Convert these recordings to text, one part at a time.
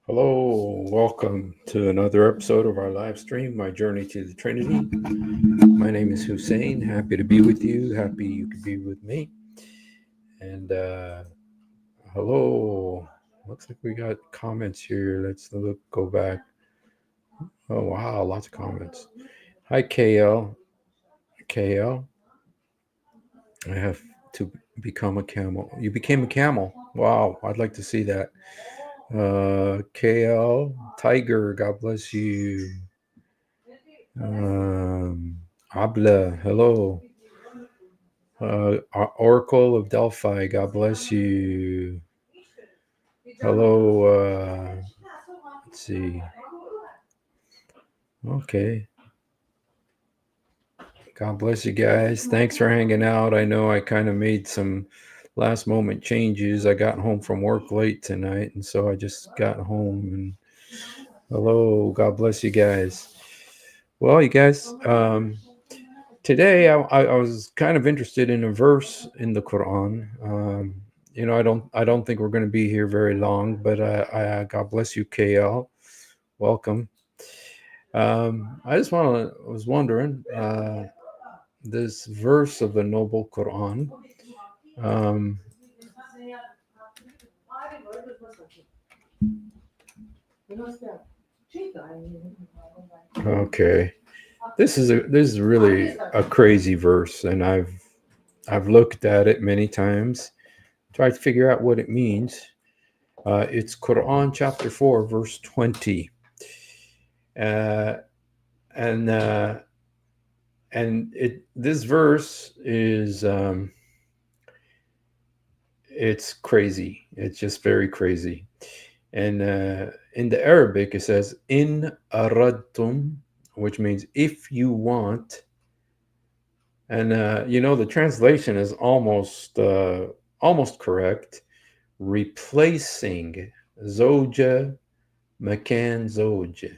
Hello, welcome to another episode of our live stream, My Journey to the Trinity. My name is Hussein. Happy to be with you. Happy you could be with me. And hello. Looks like we got comments here. Let's go back. Oh, wow, lots of comments. Hi, KL. KL, I have to become a camel. You became a camel. Wow, I'd like to see that. KL, Tiger, God bless you. Um, Abla, hello. Oracle of Delphi, God bless you. Hello. Let's see. Okay. God bless you guys. Thanks for hanging out. I know I kind of made some last moment changes. I got home from work late tonight, and so I just got home. And hello. God bless you guys. Well, you guys, today I was kind of interested in a verse in the Quran. I don't think we're going to be here very long, but God bless you, KL. Welcome. I was wondering this verse of the Noble Quran. Um, okay, this is really a crazy verse, and I've looked at it many times, tried to figure out what it means. It's Quran chapter 4, verse 20. Uh, and this verse is it's crazy. It's just very crazy. And in the Arabic, it says "in aradtum," which means if you want. And the translation is almost correct. Replacing zoja makan zoja.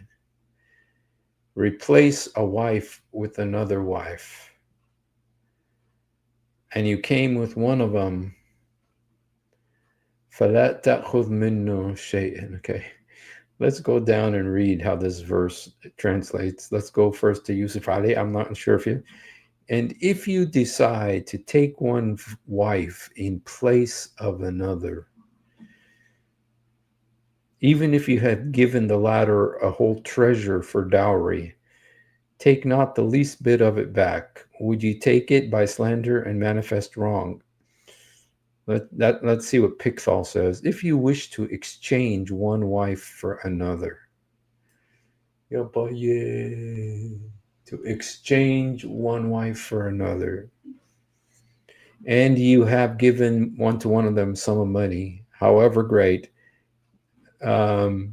Replace a wife with another wife. And you came with one of them. فَلَا تَأْخُذْ مِنُّ شَيْءٍ. Okay. Let's go down and read how this verse translates. Let's go first to Yusuf Ali. I'm not sure if you. And if you decide to take one wife in place of another, even if you had given the latter a whole treasure for dowry, take not the least bit of it back. Would you take it by slander and manifest wrong? Let's see what Pickthall says. If you wish to exchange one wife for another, to exchange one wife for another, and you have given one to one of them sum of money, however great. Okay,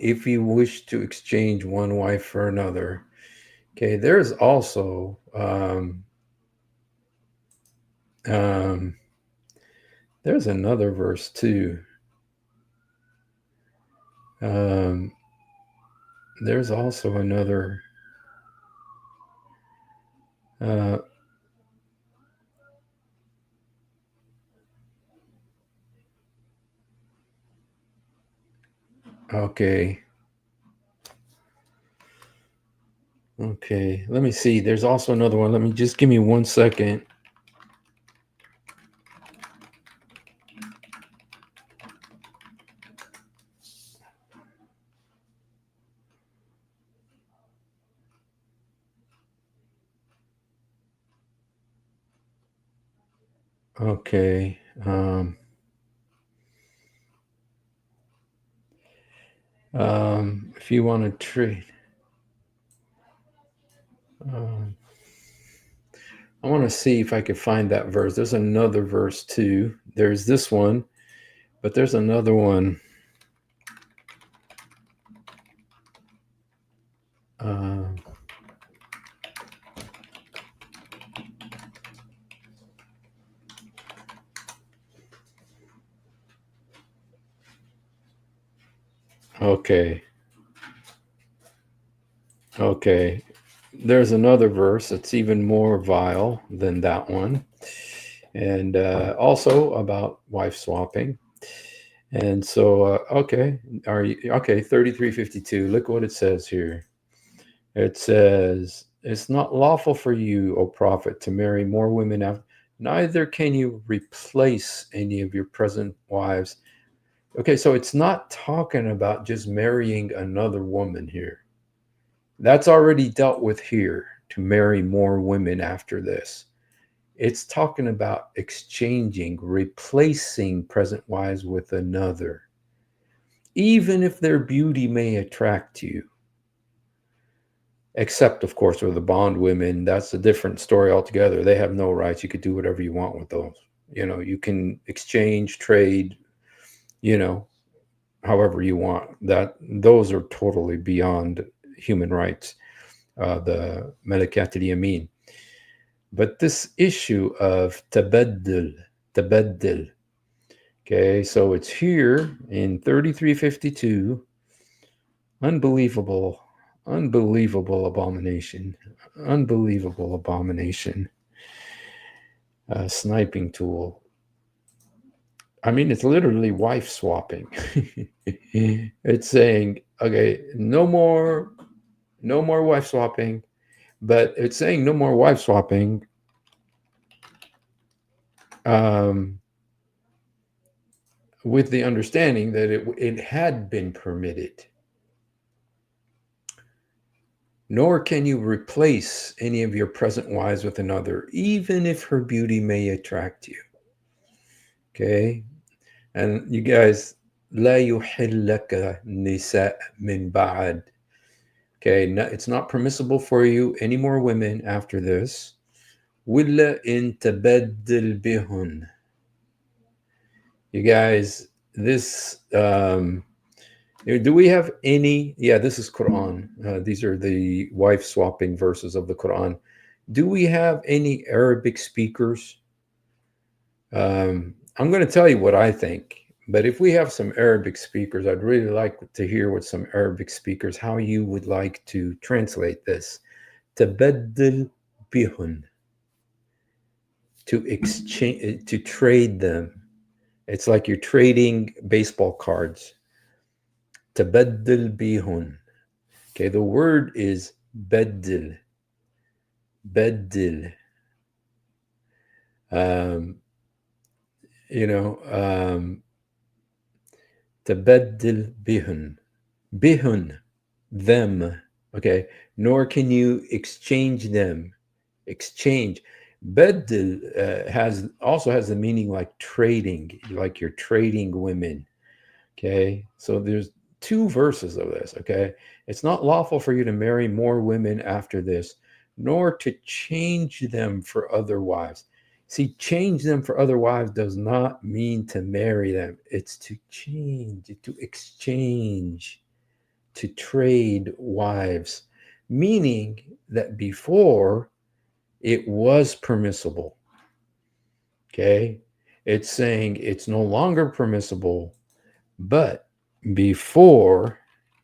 if you wish to exchange one wife for another, okay, there's also there's another verse too. There's also another. Okay. Okay, let me see. There's also another one. Let me just give me 1 second. Okay. If you want to trade, I want to see if I could find that verse. There's another verse too. There's this one, but there's another one. Okay. Okay. There's another verse that's even more vile than that one, and also about wife swapping. And so, okay, are you okay? 3352. Look what it says here. It says, "It's not lawful for you, O prophet, to marry more women after. Neither can you replace any of your present wives." Okay, so it's not talking about just marrying another woman here. That's already dealt with here, to marry more women after this. It's talking about exchanging, replacing present wives with another, even if their beauty may attract you. Except, of course, with the bond women, that's a different story altogether. They have no rights. You could do whatever you want with those. You can exchange, trade, you know, however you want. That those are totally beyond human rights. The Malakat al-Yamin. But this issue of tabaddul, okay, so it's here in 3352. Unbelievable, unbelievable abomination, unbelievable abomination. Sniping tool. I mean, it's literally wife swapping. It's saying, okay, no more wife swapping, but it's saying no more wife swapping. Um, with the understanding that it had been permitted. Nor can you replace any of your present wives with another, even if her beauty may attract you. Okay? And you guys, لا يحل لك نساء من بعد. Okay, no, it's not permissible for you any more women after this. ولا إن تبدل بهن. You guys, this do we have any? Yeah, this is Quran. These are the wife swapping verses of the Quran. Do we have any Arabic speakers? I'm going to tell you what I think. But if we have some Arabic speakers, I'd really like to hear what some Arabic speakers, how you would like to translate this. Tabaddal bihun. To exchange, to trade them. It's like you're trading baseball cards. Tabaddal bihun. Okay, the word is beddil. Beddil. Um, you know, tabaddal bihun. Bihun, them. Okay, nor can you exchange them. Exchange. Beddil has also has the meaning like trading, like you're trading women. Okay, so there's two verses of this. Okay, it's not lawful for you to marry more women after this, nor to change them for other wives. See, change them for other wives does not mean to marry them, it's to change, to exchange, to trade wives, meaning that before it was permissible. Okay, it's saying it's no longer permissible, but before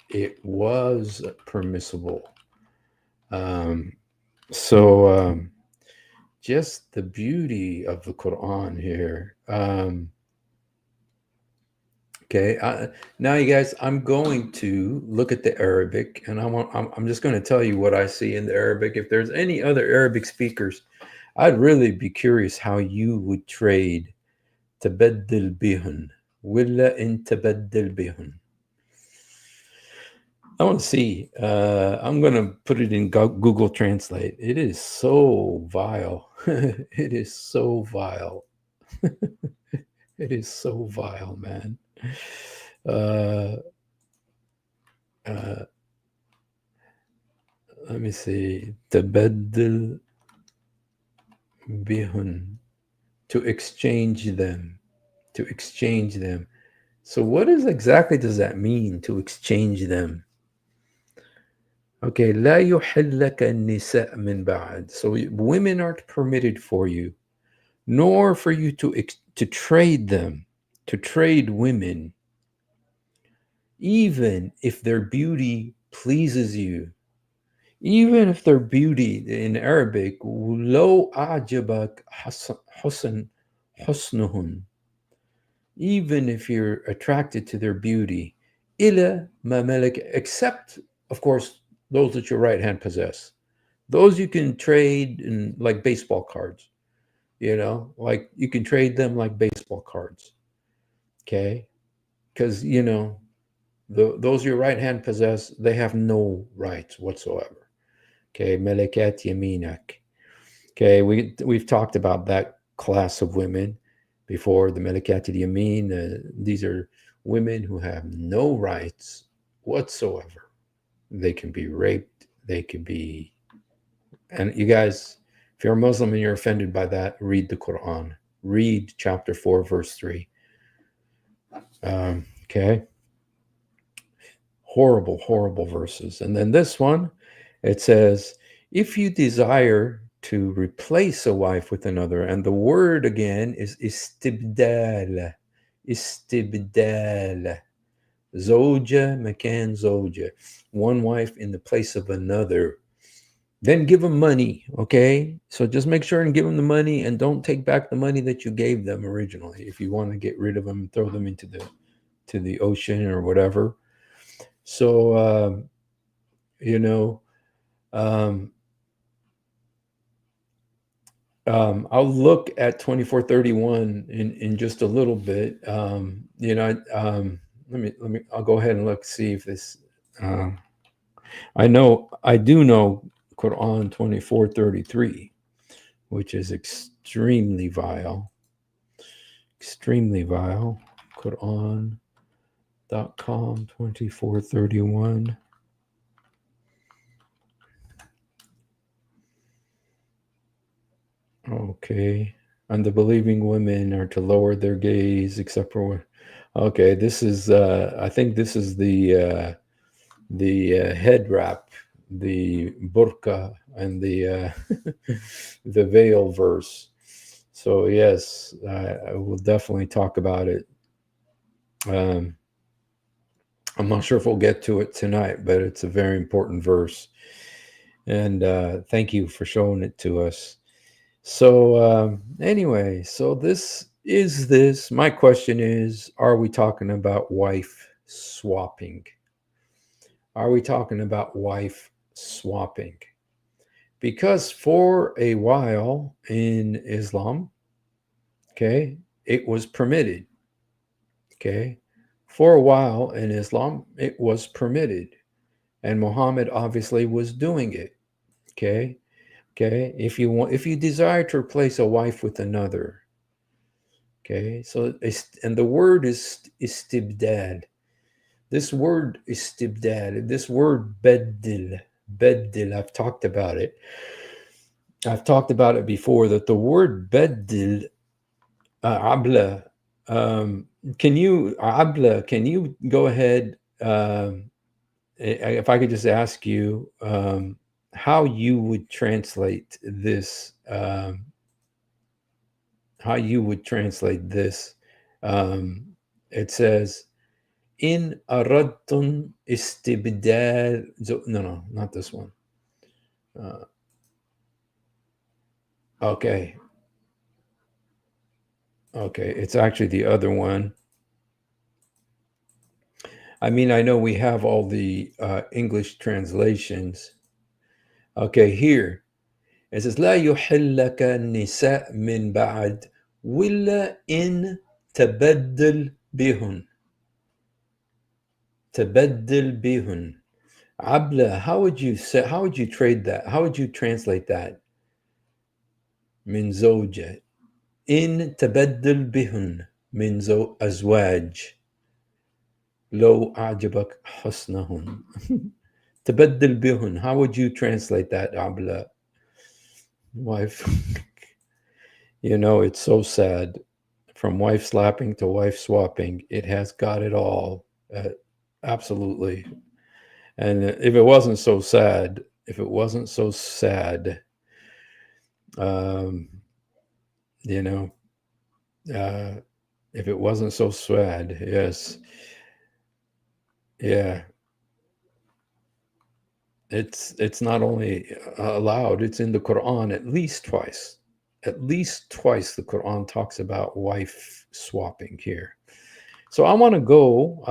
it was permissible. Um, so just the beauty of the Quran here. Okay, now you guys, I'm going to look at the Arabic, and I'm just going to tell you what I see in the Arabic. If there's any other Arabic speakers, I'd really be curious how you would trade tabaddal bihun. Willa in tabaddal bihun. I want to see. I'm going to put it in Google Translate. It is so vile. It is so vile. It is so vile, man. Uh, uh, let me see. Tabaddal bihun. To exchange them. To exchange them. So what exactly does that mean, to exchange them? Okay, لا يحل لك النساء من بعد. So women aren't permitted for you, nor for you to trade them, to trade women, even if their beauty pleases you, even if their beauty in Arabic, لو أعجبك حسن حسنهن, even if you're attracted to their beauty, ila ma malak, except, of course, those that your right hand possess. Those you can trade in like baseball cards, like you can trade them like baseball cards. Okay. Because, those your right hand possess, they have no rights whatsoever. Okay. Melekat yaminak. Okay. We've talked about that class of women before, the Melekat yamin. These are women who have no rights whatsoever. They can be raped. They can be, and you guys, if you're a Muslim and you're offended by that, read the Quran. Read chapter 4, verse 3. Okay. Horrible, horrible verses. And then this one, it says, if you desire to replace a wife with another, and the word again is istibdal. Istibdal. Zoja makan zoja. One wife in the place of another. Then give them money, okay? So just make sure and give them the money, and don't take back the money that you gave them originally. If you want to get rid of them, throw them into the ocean or whatever. So you know, um, I'll look at 2431 in just a little bit. I'll go ahead and look, see if this. I do know Quran 2433, which is extremely vile. Extremely vile. Quran.com 2431. Okay. And the believing women are to lower their gaze except for. Okay, this is I think this is the head wrap, the burqa, and the the veil verse. So yes, I will definitely talk about it. I'm not sure if we'll get to it tonight, but it's a very important verse. And thank you for showing it to us. So anyway, so my question is, are we talking about wife swapping? Are we talking about wife swapping? Because for a while in Islam, okay, it was permitted. Okay. For a while in Islam, it was permitted. And Muhammad obviously was doing it. Okay. Okay. If you desire to replace a wife with another, okay. So, and the word is istibdad. This word istibdad, this word beddil, I've talked about it. I've talked about it before, that the word beddil, abla, can you go ahead, if I could just ask you how you would translate this, it says, in aradtun istibdal. No, not this one. Okay. Okay, it's actually the other one. I mean, I know we have all the English translations. Okay, here it says, لا يحل لك النساء من بعد ولا إن تبدل بهن. تبدل بهن. Abla, how would you trade that? How would you translate that? من زوجة. إن تبدل بهن من أزواج. لو أعجبك حسنهن. تبدل بهن. How would you translate that, Abla? Wife. It's so sad. From wife slapping to wife swapping, it has got it all. Absolutely. And if it wasn't so sad, if it wasn't so sad, if yes. Yeah. It's not only allowed, it's in the Quran at least twice. At least twice the Quran talks about wife swapping here. So I want to go,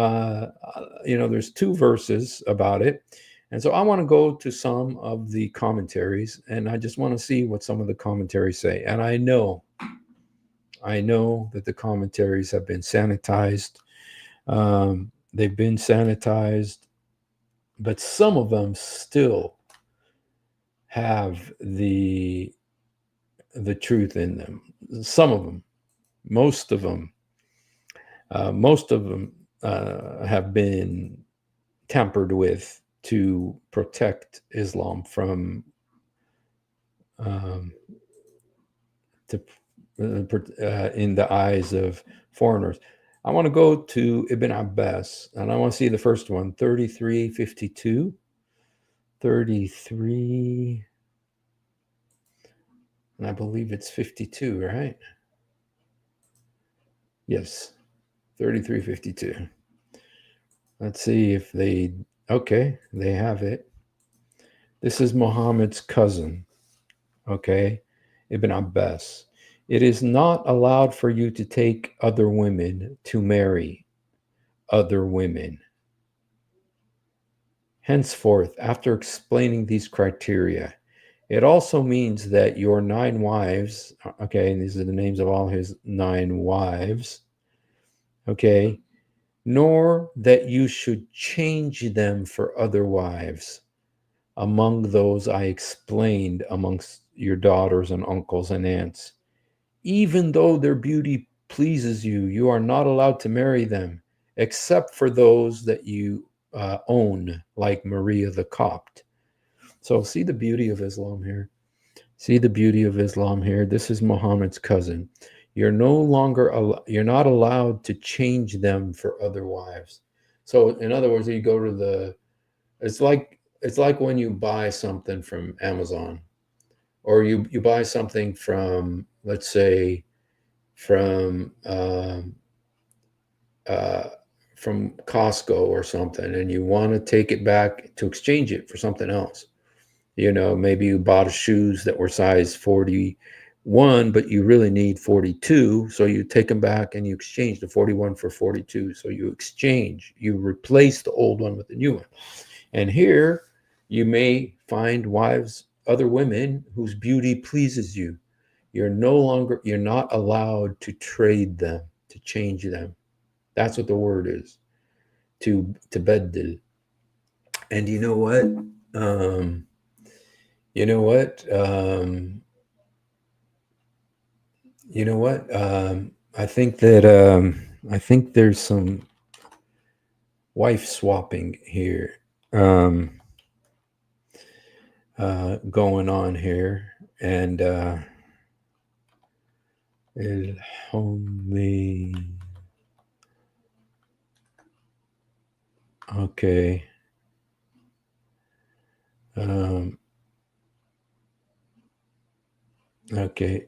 there's two verses about it. And so I want to go to some of the commentaries, and I just want to see what some of the commentaries say. And I know that the commentaries have been sanitized. They've been sanitized, but some of them still have the truth in them. Some of them, most of them, most of them have been tampered with to protect Islam from um, to in the eyes of foreigners. I want to go to Ibn Abbas, and I want to see the first one, 3352. 33, and I believe it's 52, right? Yes, 3352. Let's see if they, okay, they have it. This is Muhammad's cousin, okay, Ibn Abbas. It is not allowed for you to take other women to marry other women. Henceforth, after explaining these criteria, it also means that your 9 wives, okay, and these are the names of all his 9 wives, okay, nor that you should change them for other wives among those I explained amongst your daughters and uncles and aunts. Even though their beauty pleases you, you are not allowed to marry them, except for those that you own, like Maria the Copt. So, see the beauty of Islam here. See the beauty of Islam here. This is Muhammad's cousin. You're no longer you're not allowed to change them for other wives. So, in other words, you go to the it's like when you buy something from Amazon, or you buy something from, let's say, from uh, from Costco or something, and you want to take it back to exchange it for something else. Maybe you bought shoes that were size 41, but you really need 42. So you take them back and you exchange the 41 for 42. So you replace the old one with the new one. And here you may find wives, other women whose beauty pleases you. You're not allowed to trade them, to change them. That's what the word is, to beddel. And you know what? Um, you know what? You know what? I think there's some wife swapping here going on here, and it only okay. Okay.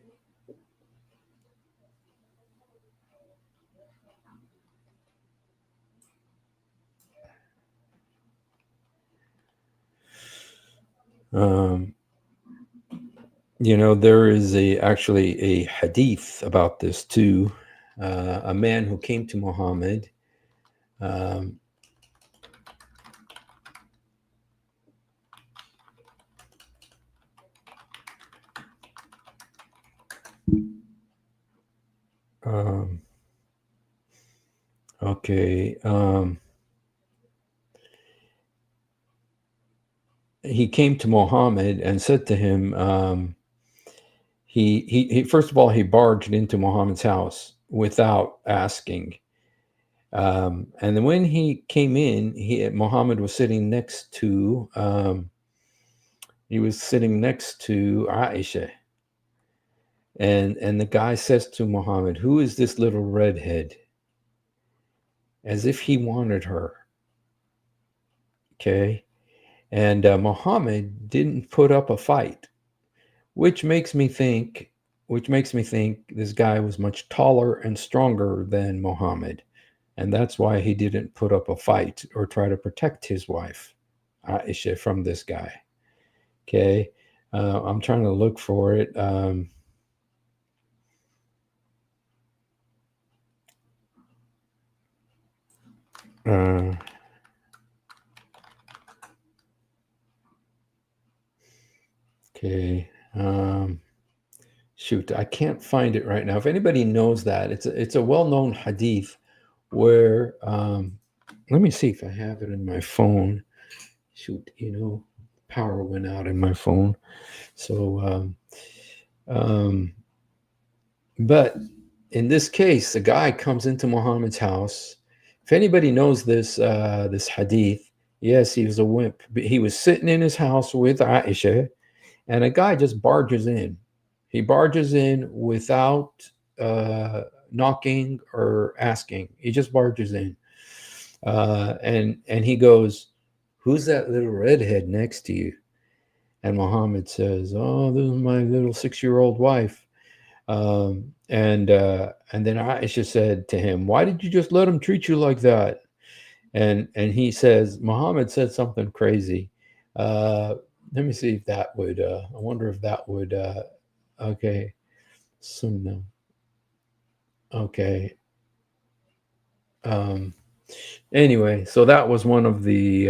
There is actually a hadith about this too. A man who came to Muhammad. Um, um, okay. He came to Muhammad and said to him, he first of all, he barged into Muhammad's house without asking. And then when he came in, Muhammad was sitting next to Aisha. And the guy says to Muhammad, "Who is this little redhead?" As if he wanted her. Okay. And Muhammad didn't put up a fight, which makes me think this guy was much taller and stronger than Muhammad. And that's why he didn't put up a fight or try to protect his wife, Aisha, from this guy. Okay. I'm trying to look for it. Okay. Shoot, I can't find it right now. If anybody knows that, it's a well-known hadith where let me see if I have it in my phone. Shoot, power went out in my phone. So but in this case, the guy comes into Muhammad's house. If anybody knows this hadith, yes, he was a wimp. But he was sitting in his house with Aisha, and a guy just barges in. He barges in without knocking or asking. He just barges in, and he goes, "Who's that little redhead next to you?" And Muhammad says, "Oh, this is my little 6-year-old wife." And then Aisha said to him, "Why did you just let him treat you like that?" And he says, Muhammad said something crazy. Let me see if that would. I wonder if that would. Okay, Sunnah. Okay. Anyway, so that was one of the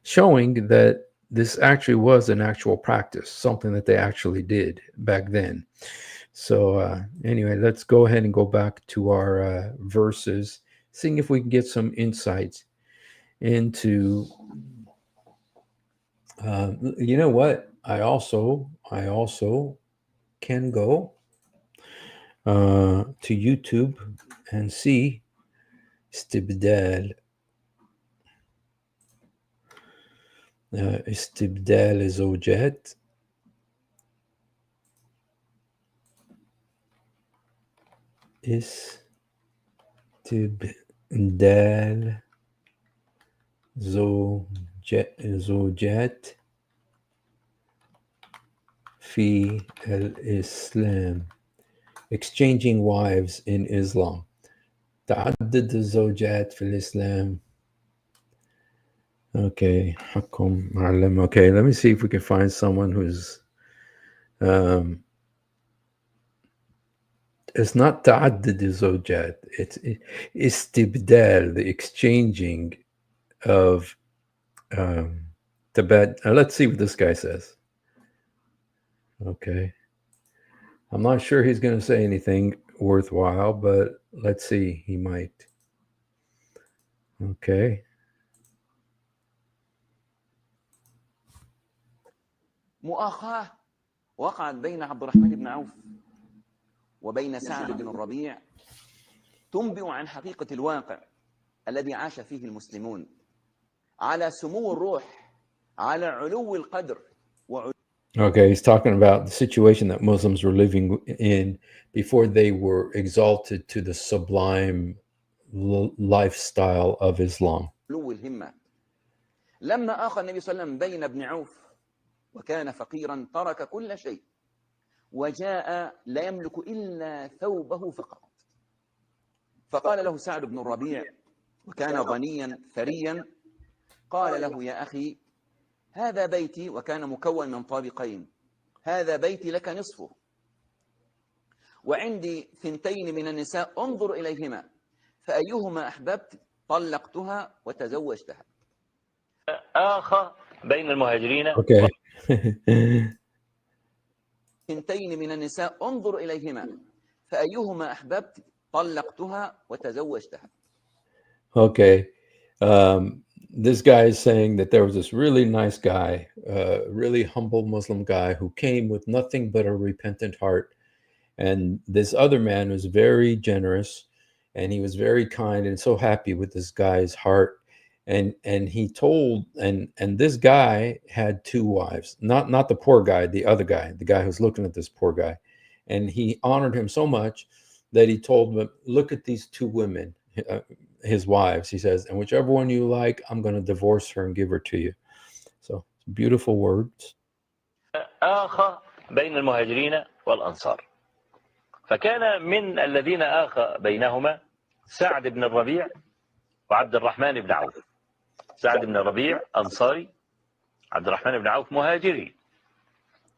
showing that this actually was an actual practice, something that they actually did back then. So anyway, let's go ahead and go back to our verses, seeing if we can get some insights into. You know what? I also can go to YouTube and see استبدال استبدال زوجات استبدال زوجات في الإسلام, exchanging wives in Islam. تعدد الزوجات في الإسلام. Okay, حكم معلم. Okay, let me see if we can find someone who's it's not تعدد الزوجات, it's استبدال, the exchanging of the bed. Let's see what this guy says. Okay, I'm not sure he's going to say anything worthwhile, but let's see, he might. Okay. مؤاخاة وقعت بين عبد الرحمن بن عوف وبين سعد بن الربيع تنبئ عن حقيقة الواقع الذي عاش فيه المسلمون على سمو الروح, على علو القدر. Okay, he's talking about the situation that Muslims were living in before they were exalted to the sublime lifestyle of Islam. علو الهمة. لما آخى النبي صلى الله عليه وسلم بين ابن عوف وكان فقيرا ترك كل شيء وجاء لا يملك إلا ثوبه فقط, فقال له سعد بن الربيع وكان غنيا ثريا, قال له يا أخي هذا بيتي, وكان مكون من طابقين, هذا بيتي لك نصفه, وعندي 2 من النساء انظر إليهما فأيهما أحببت طلقتها وتزوجتها. آخى بين المهاجرين. Okay. 2 من النساء انظر إليهما فأيهما أحببت طلقتها وتزوجتها. Okay. This guy is saying that there was this really nice guy, really humble Muslim guy who came with nothing but a repentant heart. And this other man was very generous, and he was very kind and so happy with this guy's heart. And he told, and this guy had 2 wives, not the poor guy, the other guy, the guy who's looking at this poor guy. And he honored him so much that he told him, look at these 2 women, his wives, he says, and whichever one you like, I'm going to divorce her and give her to you. So beautiful words. آخى بين المهاجرين والأنصار, فكان من الذين آخى بينهما سعد بن الربيع وعبد الرحمن بن عوف. سعد بن الربيع أنصاري, عبد الرحمن بن عوف مهاجري.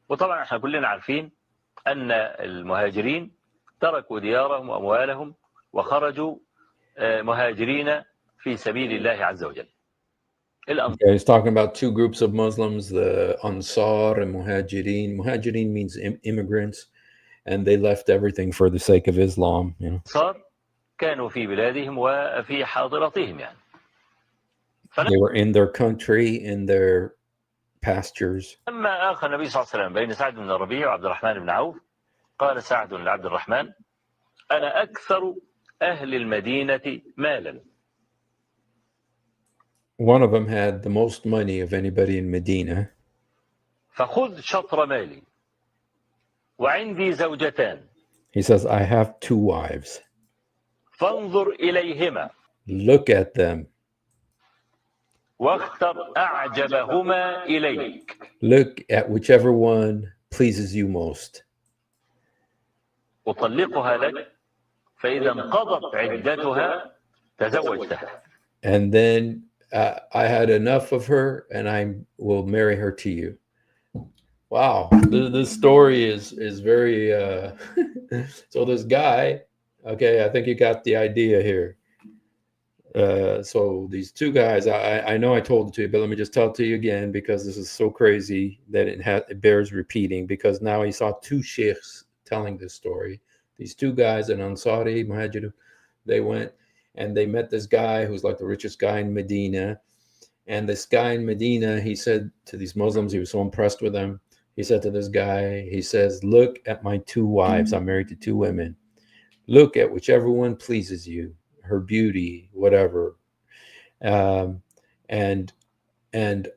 وطبعا احنا كلنا عارفين أن المهاجرين تركوا ديارهم وأموالهم وخرجوا مهاجرين في سبيل الله عز وجل. Okay, he's talking about two groups of Muslims, the Ansar and Muhajirin. Muhajirin means immigrants, and they left everything for the sake of Islam. You know, الأنصار كانوا في بلادهم وفي حاضرتهم يعني. they were in their country, in their pastures. لما آخى النبي صلى الله عليه وسلم بين سعد بن الربيع وعبد الرحمن بن عوف قال سعد لعبد الرحمن: أنا أكثر أهل المدينة مالا. One of them had the most money of anybody in Medina. فخذ شطر مالي وعندي زوجتان. He says, I have two wives. فانظر إليهما. Look at them. واختر أعجبهما إليك. Look at whichever one pleases you most. أطلقها لك فإذا انقضت عدتها تزوجتها. And then I had enough of her and I will marry her to you. Wow. This story is very, so this guy, okay, I think you got the idea here. So these two guys, I know I told it to you, but let me just tell it to you again, because this is so crazy that it bears repeating, because now he saw two sheikhs telling this story. These two guys, an Ansari, Muhajir, they went and they met this guy who's like the richest guy in Medina. And this guy in Medina, he said to these Muslims, he was so impressed with them. He said to this guy, he says, look at my two wives. I'm married to two women. Look at whichever one pleases you, her beauty, whatever. And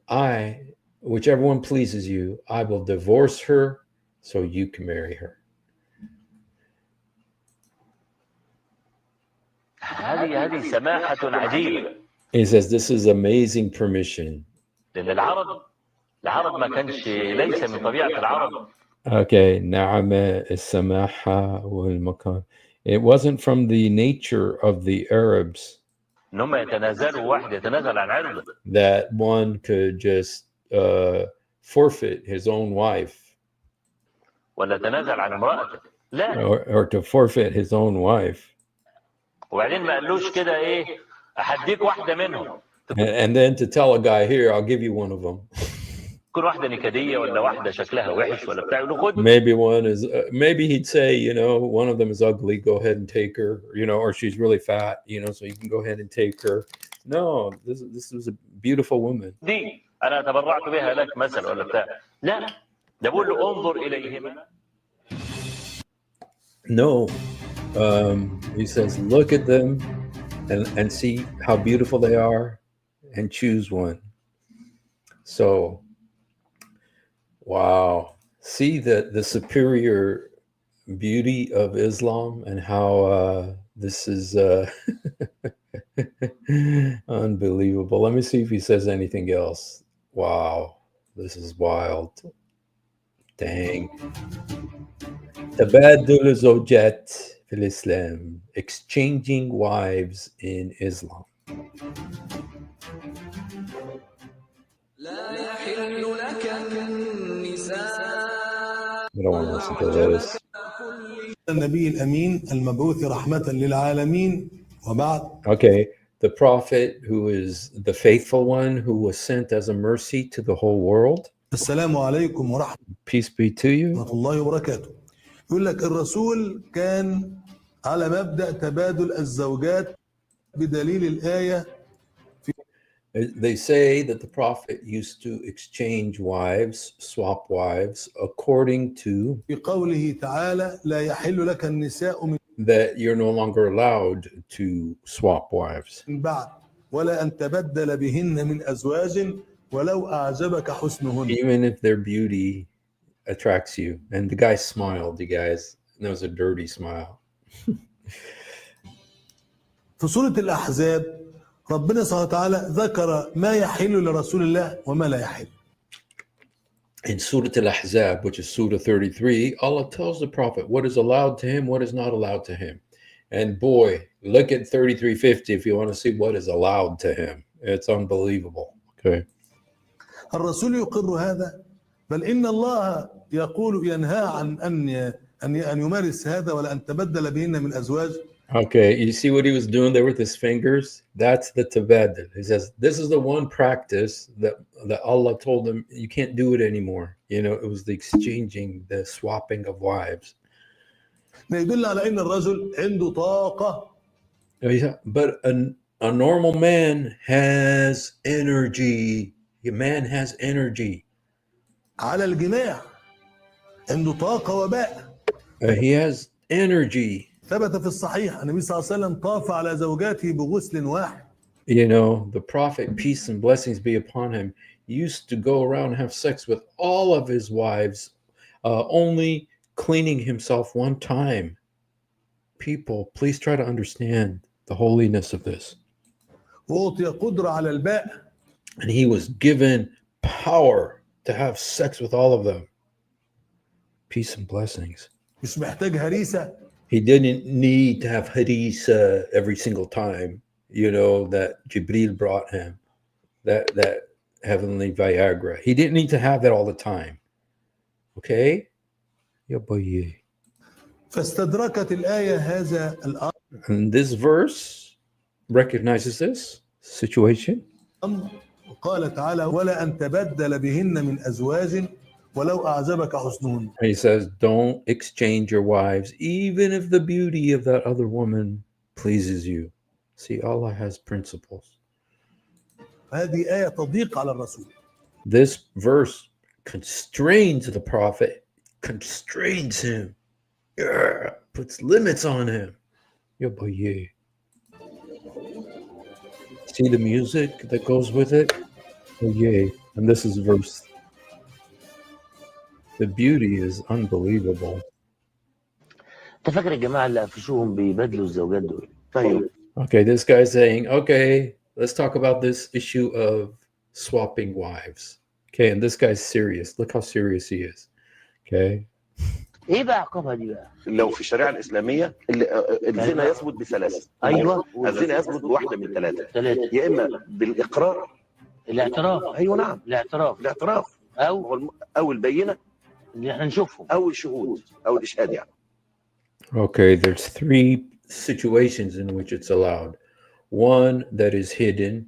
I, whichever one pleases you, I will divorce her so you can marry her. هذه سماحة عجيبة. He says this is amazing permission. لأن العرب ما كانش ليس من طبيعة العرب. Okay, نعم السماحة والمكان. It wasn't from the nature of the Arabs إنهم يتنازلوا واحد يتنازل عن عرضه. that one could just forfeit his own wife. ولا يتنازل عن امرأته. لا. Or to forfeit his own wife. وبعدين ما قالوش كده ايه احديك واحده منهم. And then to tell a guy, here, I'll give you one of them. كل واحده نكديه ولا واحده شكلها وحش ولا بتاع يقول خد. Maybe one is, maybe he'd say, you know, one of them is ugly, go ahead and take her, you know, or she's really fat, you know, so you can go ahead and take her. No, this was a beautiful woman. دي انا تبرعت بها لك مثلا ولا بتاع. لا ده بقول له انظر اليهما. No. He says, look at them and see how beautiful they are and choose one. So, wow. See the superior beauty of Islam and how this is unbelievable. Let me see if he says anything else. Wow. This is wild. Dang. تبادل الزوجات في الإسلام, exchanging wives in Islam. I don't want to listen to this. النبي الأمين المبعوث رحمة للعالمين وبعد. Okay, the prophet who is the faithful one who was sent as a mercy to the whole world. السلام عليكم ورحمة Peace be to you. الله وبركاته. يقول لك الرسول كان على مبدأ تبادل الزوجات بدليل الآية. They say that the prophet used to exchange wives, swap wives, according to في قوله تعالى لا يحل لك النساء من that you're no longer allowed to swap wives. بعد ولا أن تبدل بهن من أزواج ولو أعجبك حسنهن. Even if their beauty attracts you. And the guy smiled, you guys. And that was a dirty smile. في سورة الأحزاب ربنا سبحانه وتعالى ذكر ما يحل لرسول الله وما لا يحل. In Surah Al-Ahzab, which is Surah 33, Allah tells the Prophet what is allowed to him, what is not allowed to him. And boy, look at 3350 if you want to see what is allowed to him. It's unbelievable. Okay. الرسول يقر هذا بل إن الله يقول ينهى عن أن يمارس هذا ولا أن تبدل بهن من أزواج. Okay, you see what he was doing there with his fingers? That's the tabaddul. He says this is the one practice that Allah told him you can't do it anymore. You know, it was the exchanging, the swapping of wives. يدل على ان الرجل عنده طاقه. But a normal man has energy. A man has energy. على الجماع عنده طاقه وباء. He has energy. ثبت في الصحيح النبي صلى الله عليه وسلم طاف على زوجاته بغسل واحد. You know, the Prophet, peace and blessings be upon him, used to go around and have sex with all of his wives, only cleaning himself one time. People, please try to understand the holiness of this. وأعطي قدرة على الباء. And he was given power to have sex with all of them. Peace and blessings. مش محتاج هريسة. He didn't need to have harisa every single time, you know, that Jibril brought him, that heavenly Viagra. He didn't need to have that all the time. Okay? Yeah, boy. فاستدركت الآية هذا الأمر. And this verse recognizes this situation. قال تعالى ولا أن تبدل بهن من أزواج ولو أعجبك حسنهن. He says, don't exchange your wives, even if the beauty of that other woman pleases you. See, Allah has principles. هذه آية تضيق على الرسول. This verse constrains the Prophet, constrains him, puts limits on him. Yeah, boy, yeah. See the music that goes with it? Oh, yeah. And this is verse. The beauty is unbelievable. انت فاكر الجماعه اللي قفشوهم بيبادلوا الزوجات دول؟ طيب. Okay, this guy's saying, okay, let's talk about this issue of swapping wives. Okay, and this guy's serious. Look how serious he is. Okay. ايه بقى عقابها دي بقى؟ لو في الشريعه الاسلاميه الزنا يثبت بثلاثه. ايوه. الزنا يثبت بواحده من ثلاثه. ثلاثه. يا اما بالاقرار. الاعتراف. ايوه نعم. الاعتراف. او البينه. اللي احنا نشوفهم. او الشهود او الاشهاد يعني. Okay, there's three situations in which it's allowed. One that is hidden,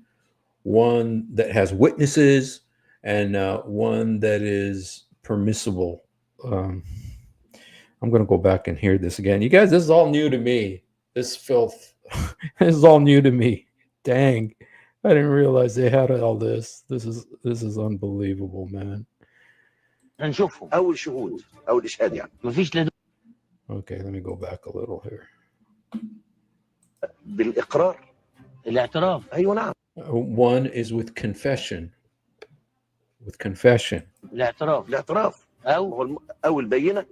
one that has witnesses, and one that is permissible. I'm going to go back and hear this again. You guys, this is all new to me. This filth. This is all new to me. Dang. I didn't realize they had all this. This is unbelievable, man. هنشوفهم. او الشهود او الاشهاد يعني. مفيش لا. Okay, let me go back a little here. بالاقرار. الاعتراف. ايوه نعم. One is with confession. With confession. الاعتراف. او البينه.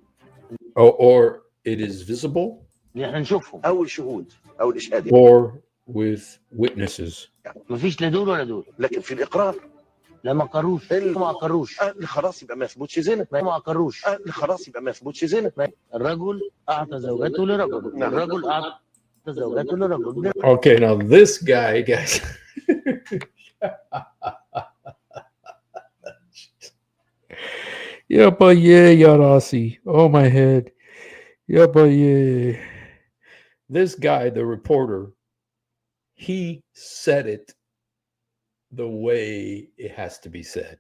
Or it is visible. اللي احنا نشوفهم. او الشهود او الاشهاد يعني. Or with witnesses. مفيش لا دول ولا دول. لكن في الاقرار. لا ما اقروش. خلاص يبقى ما يثبتش زنا. ما اقروش. خلاص يبقى ما يثبتش زنا. الرجل اعطى زوجته لرجل. نعم. الرجل اعطى زوجته لرجل. Okay, now this guy, guys. Yeah, but yeah, Yarasi. Oh, my head. Yeah, but yeah. This guy, the reporter, he said it the way it has to be said.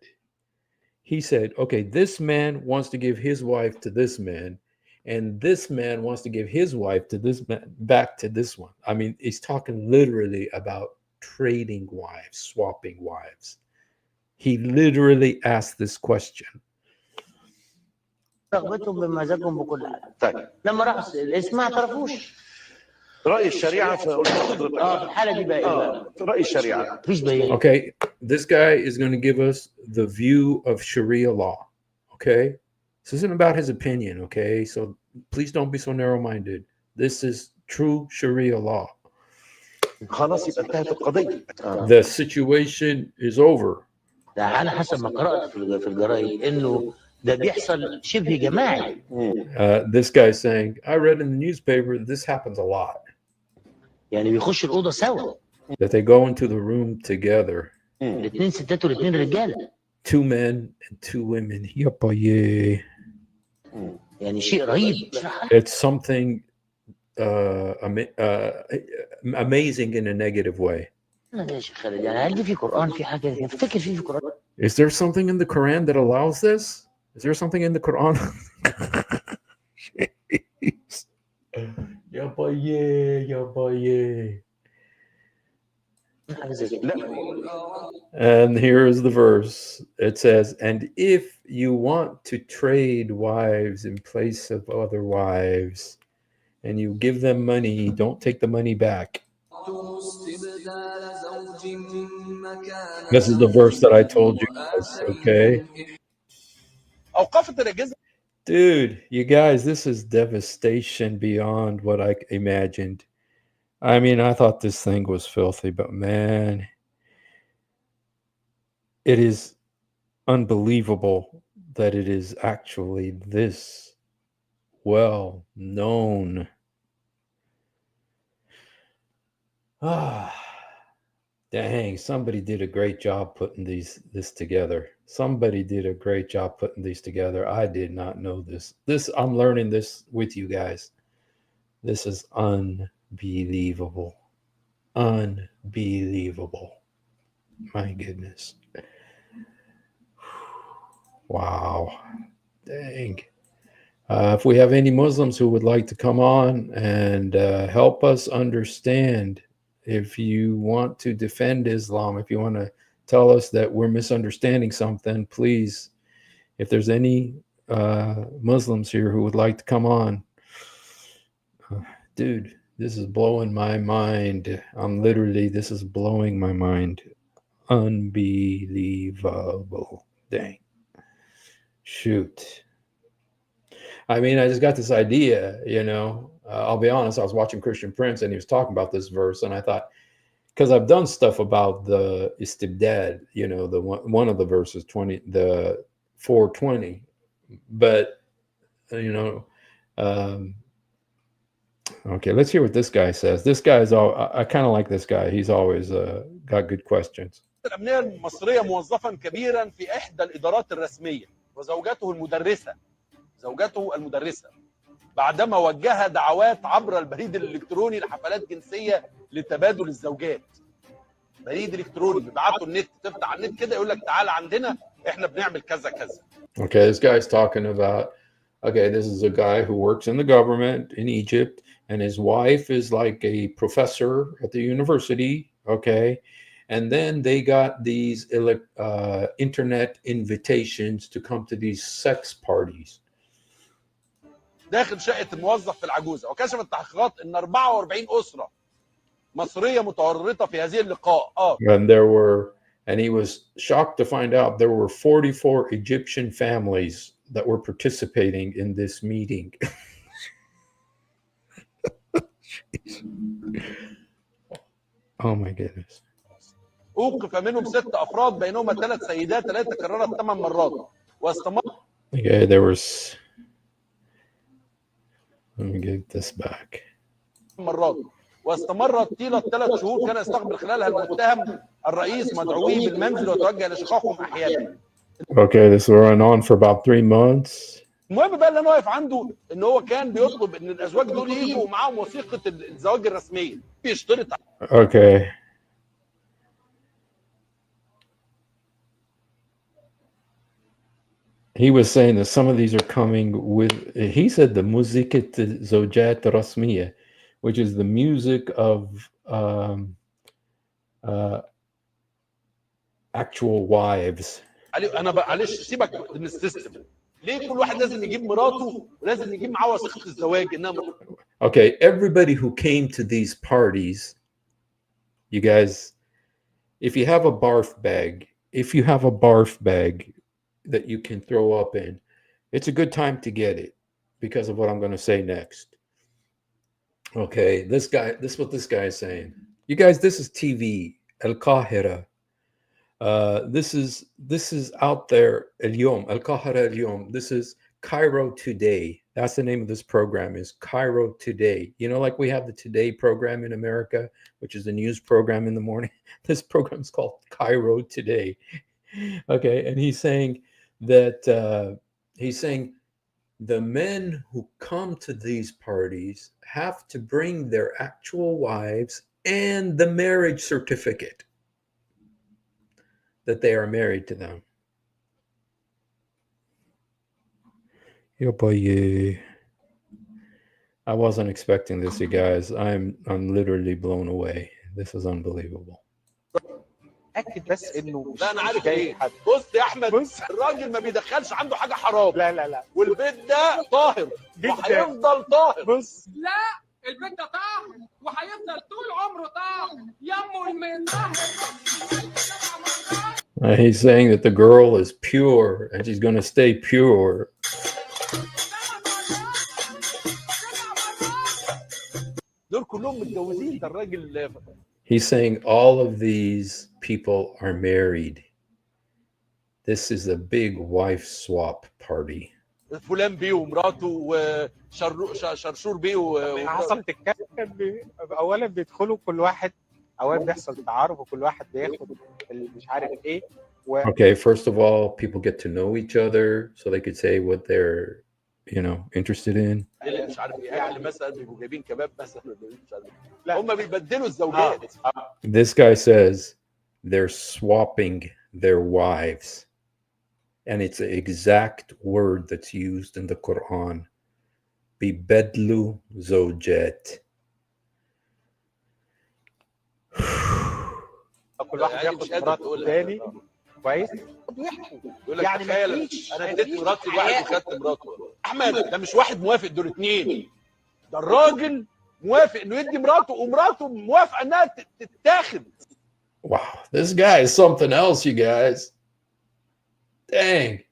He said, okay, this man wants to give his wife to this man, and this man wants to give his wife to this man, back to this one. I mean, he's talking literally about trading wives, swapping wives. He literally asked this question. رغبتهم بمزاجهم بكل حاجه. طيب. لما راح الاسم ما اعترفوش. راي الشريعه في في الحاله دي بقى ايه بقى؟ راي الشريعه. مفيش بيان. Okay, this guy is going to give us the view of Sharia law. Okay, this isn't about his opinion. Okay, so please don't be so narrow-minded. This is true Sharia law. خلاص يبقى انتهت القضيه. The situation is over. ده على حسب ما قرات في الجرايد انه ده بيحصل شبه جماعي. This guy is saying, I read in the newspaper this happens a lot. يعني بيخش الاوضه سوا. That they go into the room together. الاثنين ستات والاثنين رجاله. 2 men and 2 women. Yep, yeah. يعني شيء رهيب. It's something amazing in a negative way. يا شيخ خالد يعني هل دي في قرآن في حاجة زي كده؟ تفتكر في قرآن؟ Is there something in the Quran that allows this? Is there something in the Quran? Jeez. Yeah, boy, yeah, boy, yeah. حاجة زي كده. لا And here's the verse. It says, and if you want to trade wives in place of other wives, and you give them money, don't take the money back. This is the verse that I told you guys, okay? اوقفت الاجهزه. Dude, you guys, this is devastation beyond what I imagined. I mean, I thought this thing was filthy, but man, it is unbelievable that it is actually this well known. Ah, dang, somebody did a great job putting this together. Somebody did a great job putting these together. I did not know this. I'm learning this with you guys. This is unbelievable. Unbelievable. My goodness. Wow. Dang. If we have any Muslims who would like to come on and help us understand, if you want to defend Islam, if you want to tell us that we're misunderstanding something, please, if there's any Muslims here who would like to come on, dude, this is blowing my mind. This is blowing my mind. Unbelievable. Dang. Shoot. I mean, I just got this idea, I'll be honest, I was watching Christian Prince and he was talking about this verse, and I thought, because I've done stuff about the istibdad, the one of the verses 20, the 420, but okay, let's hear what this guy says. This guy is I kind of like this guy. He's always got good questions. الأمنية المصرية موظفا كبيرا في إحدى الإدارات الرسمية، وزوجته المدرسة بعدما وجه دعوات عبر البريد الإلكتروني لحفلات جنسية لتبادل الزوجات. بريد إلكتروني بيبعتوا النت، تفتح على النت كده يقول لك تعال عندنا إحنا بنعمل كذا كذا. Okay, this guy's talking about, this is a guy who works in the government in Egypt, and his wife is like a professor at the university, okay? And then they got these internet invitations to come to these sex parties. داخل شقة الموظف في العجوزة، وكشفت التحقيقات إن 44 أسرة مصرية متورطة في هذه اللقاء. And he was shocked to find out there were 44 Egyptian families that were participating in this meeting. Oh my goodness. أوقف منهم 6 أفراد بينهما 3 سيدات التي تكررت 8 مرات واستمر. Okay, there was. Let me get this back. مرات واستمرت طيلة 3 شهور كان يستقبل خلالها المتهم الرئيس مدعويه بالمنزل وتوجه لإشقاقهم أحيانا. Okay, this went on for about 3 months. المهم بقى اللي انا واقف عنده ان هو كان بيطلب ان الازواج دول يجوا معاهم وثيقة الزواج الرسمية، بيشترط. Okay. He was saying that some of these are coming with, he said, the musikat zawjat rasmiya, which is the music of actual wives. انا معلش سيبك من السيستم، ليه كل واحد لازم يجيب مراته ولازم يجيب معاه وثيقة الزواج؟ انها Okay, everybody who came to these parties, you guys, if you have a barf bag that you can throw up in, it's a good time to get it because of what I'm going to say next. Okay, this is what this guy is saying. You guys, this is TV, Al Qahira. This is out there, Al Yom, Al Qahira Al Yom. This is Cairo Today. That's the name of this program, is Cairo Today. Like we have the Today program in America, which is the news program in the morning. This program is called Cairo Today. Okay, and he's saying that the men who come to these parties have to bring their actual wives and the marriage certificate that they are married to them. Yeah, boy, yeah. I wasn't expecting this, you guys. I'm literally blown away. This is unbelievable. اكد بس انه لا انا عارف جاي ايه. حد. بص يا احمد، بص. الراجل ما بيدخلش عنده حاجه حرام، لا لا لا والبيت ده طاهر جدا. وهيفضل طاهر. بص لا البيت ده طاهر وهيفضل طول عمره طاهر يمه المطهر. He's saying that the girl is pure and she's going to stay pure. دول كلهم متجوزين. ده الراجل He's saying all of these people are married. This is a big wife swap party. فلان بيه ومراته وشرشور بيه حصل تتكلم اولا بيدخلوا كل واحد، اولا بيحصل تعارف وكل واحد بياخد مش عارف ايه Okay, first of all, people get to know each other so they could say what they're, interested in. اللي مش عارف ايه، اكل مثلا بيبقوا جايبين كباب مثلا، مش عارف. هم بيبدلوا الزوجات. This guy says they're swapping their wives. And it's the exact word that's used in the Quran. Bibedlu zojat. كل واحد ياخد مراته الثاني كويس يقول لك يعني تخيل انا اديت مراتي لواحد وخدت مراته. احمد ده مش واحد موافق، دول اتنين. ده الراجل موافق انه يدي مراته ومراته موافقه انها تتاخد. Wow, this guy is something else, you guys. Dang.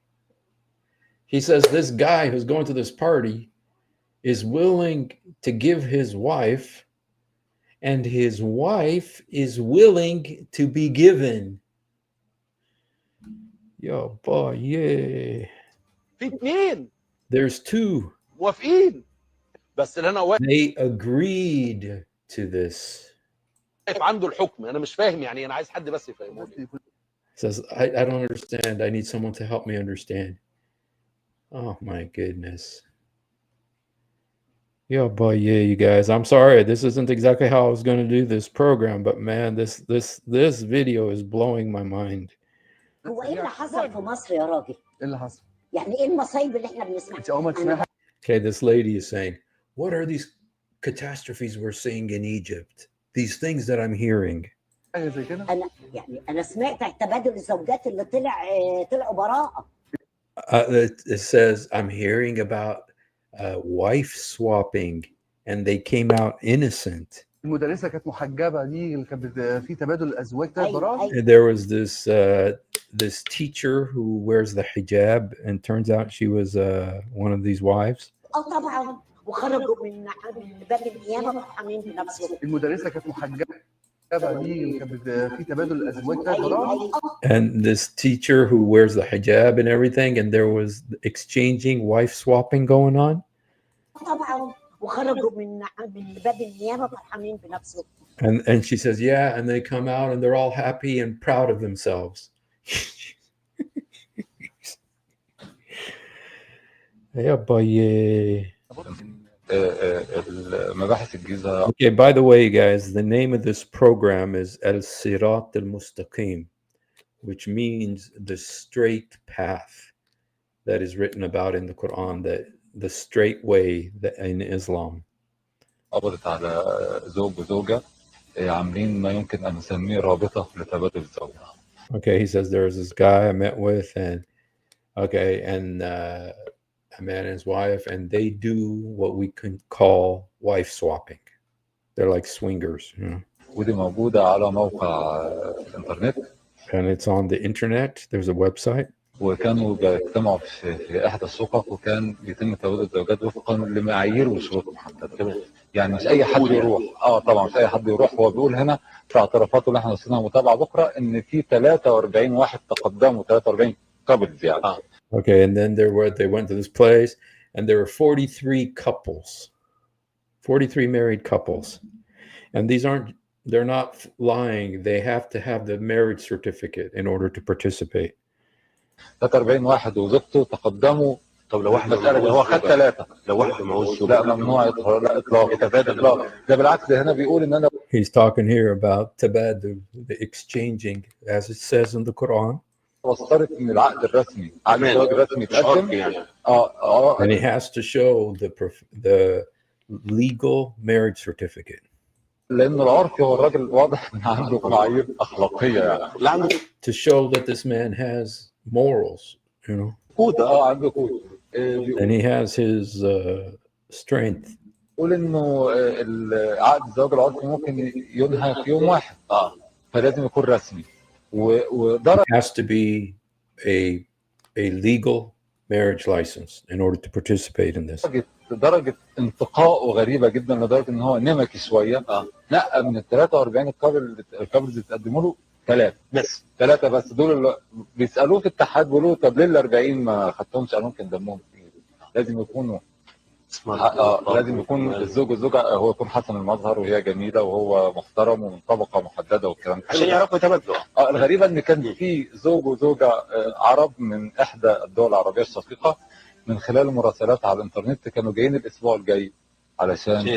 He says this guy who's going to this party is willing to give his wife, and his wife is willing to be given. Yo, boy, yeah. في اتنين. There's two. موافقين. بس اللي انا واقف They agreed to this. عنده الحكم. انا مش فاهم يعني، انا عايز حد بس يفهمه لي. Says, I don't understand. I need someone to help me understand. Oh my goodness. Yo, boy, yeah, you guys. I'm sorry. This isn't exactly how I was going to do this program, but man, this video is blowing my mind. هو ايه اللي حصل في مصر يا راجل؟ ايه اللي حصل؟ يعني ايه المصايب اللي احنا بنسمعها؟ انت اول ما تسمعها. Okay, this lady is saying, what are these catastrophes we're seeing in Egypt? These things that I'm hearing. زي كده. انا سمعت تبادل الزوجات اللي طلعوا براءة. It says I'm hearing about wife swapping and they came out innocent. المدرسة كانت محجبة دي اللي كانت في تبادل الازواج طلعت براءة. There was this teacher who wears the hijab and turns out she was one of these wives. طبعا وخرجوا من باب القيامة فرحانين بنفسهم. المدرسة كانت محجبة دي اللي كانت في تبادل الازواج طلعت براءة. And this teacher who wears the hijab and everything, and there was exchanging wife swapping going on. طبعا وخرجوا من باب القيامة فرحانين بنفسهم. And she says, yeah, and they come out and they're all happy and proud of themselves. Yeah, boy. مباحث الجيزة. Okay, by the way, guys, the name of this program is Al Sirat Al Mustaqim, which means the straight path that is written about in the Quran, the straight way in Islam. قبضت على زوج وزوجة عاملين ما يمكن أن نسميه رابطة لتبادل الزوجة. Okay, he says there was this guy I met with, and a man and his wife, and they do what we can call wife swapping. They're like swingers, ودي موجودة على موقع الإنترنت. And it's on the internet. There's a website. وكانوا بيجتمعوا في إحدى السوق، وكان بيتم تبادل الزوجات وفقا لمعايير وشروط محددة. يعني مش أي حد يروح. طبعا مش أي حد يروح. هو بيقول هنا في اعترافاته اللي احنا وصلنا متابعة بكرة إن في 43 واحد تقدموا، 43 كابلز يعني. Okay, and then they went to this place, and there were 43 couples, 43 married couples, and they're not lying. They have to have the marriage certificate in order to participate. 43 واحد وزوجته تقدموا طب لو واحد المسألة هو خد 3. لو واحد معهوش لا ممنوع لا اطلاق يتبادل اطلاق. ده بالعكس ده هنا بيقول ان انا He's talking here about tabadul, the exchanging, as it says in the Quran. وصلت من العقد الرسمي، عقد الزواج الرسمي اتقدم يعني. And he has to show the legal marriage certificate. لأن العرف هو الراجل واضح ان عنده معايير أخلاقية يعني. لا عنده To show that this man has morals, you know. كود عنده كود. And he has his strength. يقول انه عقد الزواج العرفي ممكن ينهى في يوم واحد. فلازم يكون رسمي. It has to be a legal marriage license in order to participate in this. درجة انتقائه غريبة جدا لدرجة ان هو نمكي شوية. نقى من ال 43 الكابلز اللي تقدموا له 3 بس دول اللي بيسألوه في الاتحاد بيقولوا طب ليه ال 40 ما خدتهمش؟ قالوا كان دمهم لازم يكونوا لازم يكون الزوج والزوجة هو يكون حسن المظهر وهي جميلة وهو محترم ومن طبقة محددة والكلام ده عشان يعرفوا يتبادلوا. الغريبة ان كان في زوج وزوجة عرب من احدى الدول العربية الشقيقة من خلال المراسلات على الانترنت كانوا جايين الاسبوع الجاي عشان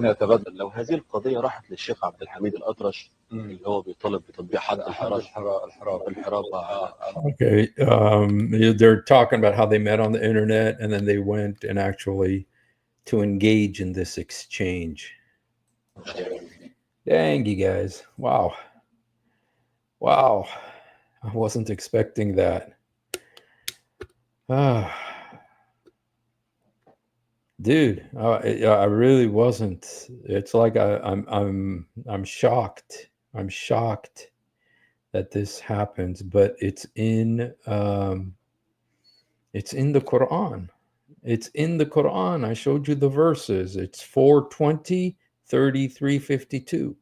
يتبادل. لو هذه القضية راحت للشيخ عبد الحميد الأطرش اللي هو بيطالب بتطبيق حد الحراب. Okay, they're talking about how they met on the internet and then they went and actually to engage in this exchange. Dang, you guys. Wow. I wasn't expecting that. Dude, I really wasn't. It's like I'm shocked. I'm shocked that this happens, but it's in the Quran. It's in the Quran. I showed you the verses. It's 420, 33:52.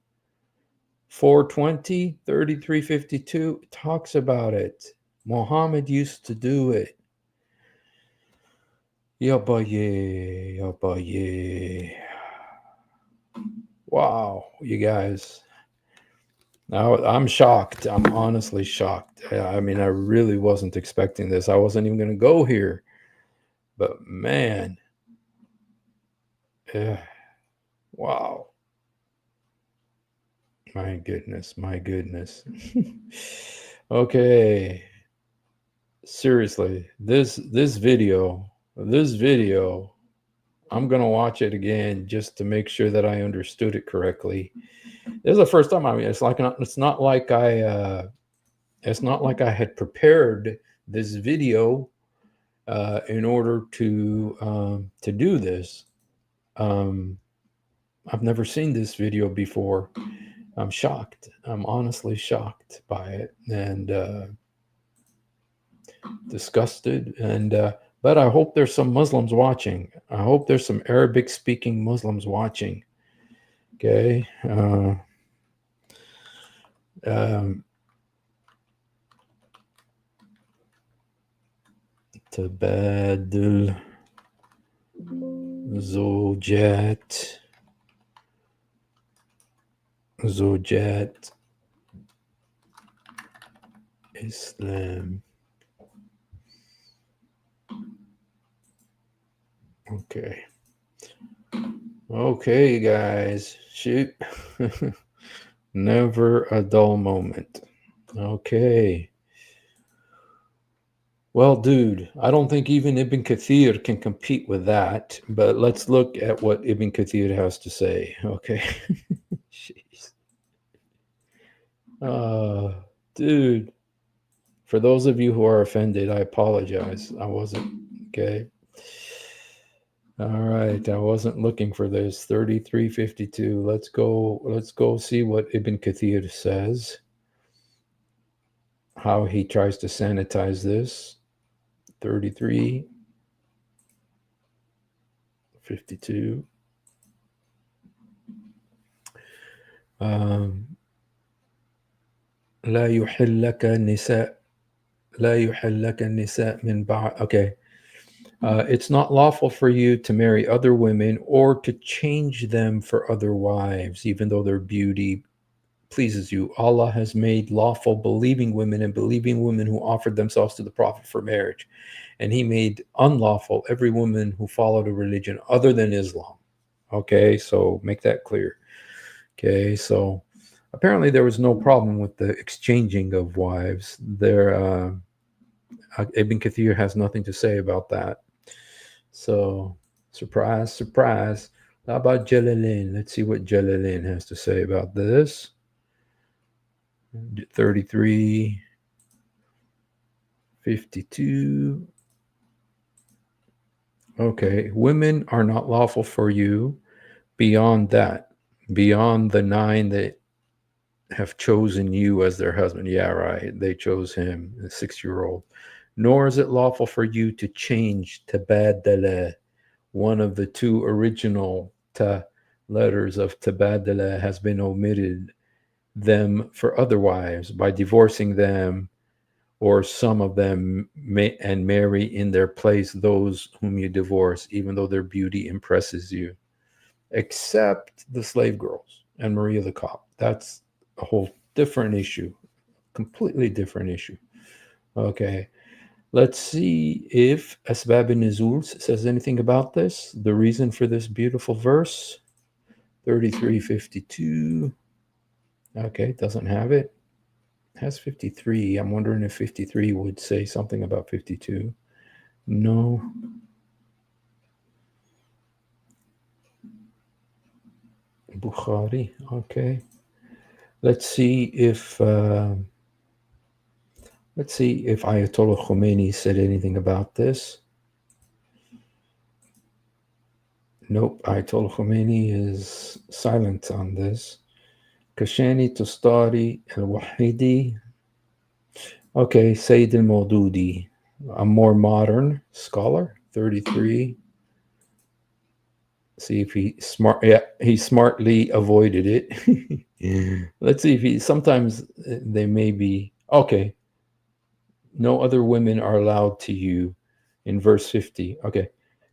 420, 33:52 talks about it. Muhammad used to do it. Yabaye. Wow, you guys. Now I'm shocked. I'm honestly shocked. I mean, I really wasn't expecting this. I wasn't even going to go here. But man. Wow. My goodness. Okay. Seriously, this video, I'm going to watch it again just to make sure that I understood it correctly. This is the first time. I mean, it's not like I had prepared this video in order to do this. I've never seen this video before. I'm shocked. I'm honestly shocked by it and disgusted. And but I hope there's some Muslims watching. I hope there's some Arabic-speaking Muslims watching. Okay. تبادل زوجات Islam. Okay, guys. Shoot. Never a dull moment. Okay. Well, dude, I don't think even Ibn Kathir can compete with that, but let's look at what Ibn Kathir has to say. Okay. Jeez. Dude, for those of you who are offended, I apologize. I wasn't. Okay. All right. I wasn't looking for this. 33:52. Let's go see what Ibn Kathir says. How he tries to sanitize this. 33:52. لا يحل لك النساء من بعد. Okay. It's not lawful for you to marry other women or to change them for other wives, even though they're beauty pleases you. Allah has made lawful believing women and believing women who offered themselves to the Prophet for marriage. And he made unlawful every woman who followed a religion other than Islam. Okay, so make that clear. Okay, so apparently there was no problem with the exchanging of wives. Ibn Kathir has nothing to say about that. So, surprise, surprise. How about Jalalain? Let's see what Jalalain has to say about this. 33:52. Okay, women are not lawful for you beyond that, beyond the 9 that have chosen you as their husband. Yeah, right. They chose him, the 6-year-old. Nor is it lawful for you to change tabadala. One of the 2 original letters of tabadala has been omitted, them for other wives, by divorcing them or some of them and marry in their place those whom you divorce, even though their beauty impresses you, except the slave girls and Maria the Cop. That's a whole different issue, completely different issue. Okay, let's see if Asbab an-Nuzul says anything about this, the reason for this beautiful verse. 33:52. Okay, doesn't have it. Has 53. I'm wondering if 53 would say something about 52. No. Bukhari. Okay. Let's see if Ayatollah Khomeini said anything about this. Nope. Ayatollah Khomeini is silent on this. Kashani, Tostari, Al-Wahidi. Okay, Sayyid al-Maududi, a more modern scholar, 33. See if he smartly avoided it. Let's see if sometimes they may be, okay. No other women are allowed to you in verse 50. Okay.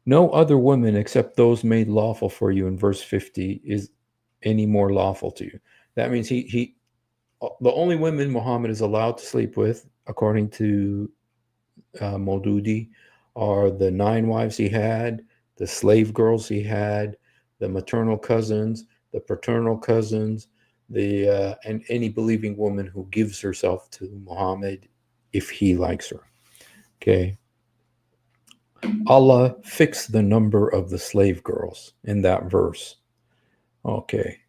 No other women except those made lawful for you in verse 50 is any more lawful to you. That means the only women Muhammad is allowed to sleep with, according to Maududi, are the 9 wives he had, the slave girls he had, the maternal cousins, the paternal cousins, and any believing woman who gives herself to Muhammad if he likes her. Okay. Allah fixed the number of the slave girls in that verse. Okay.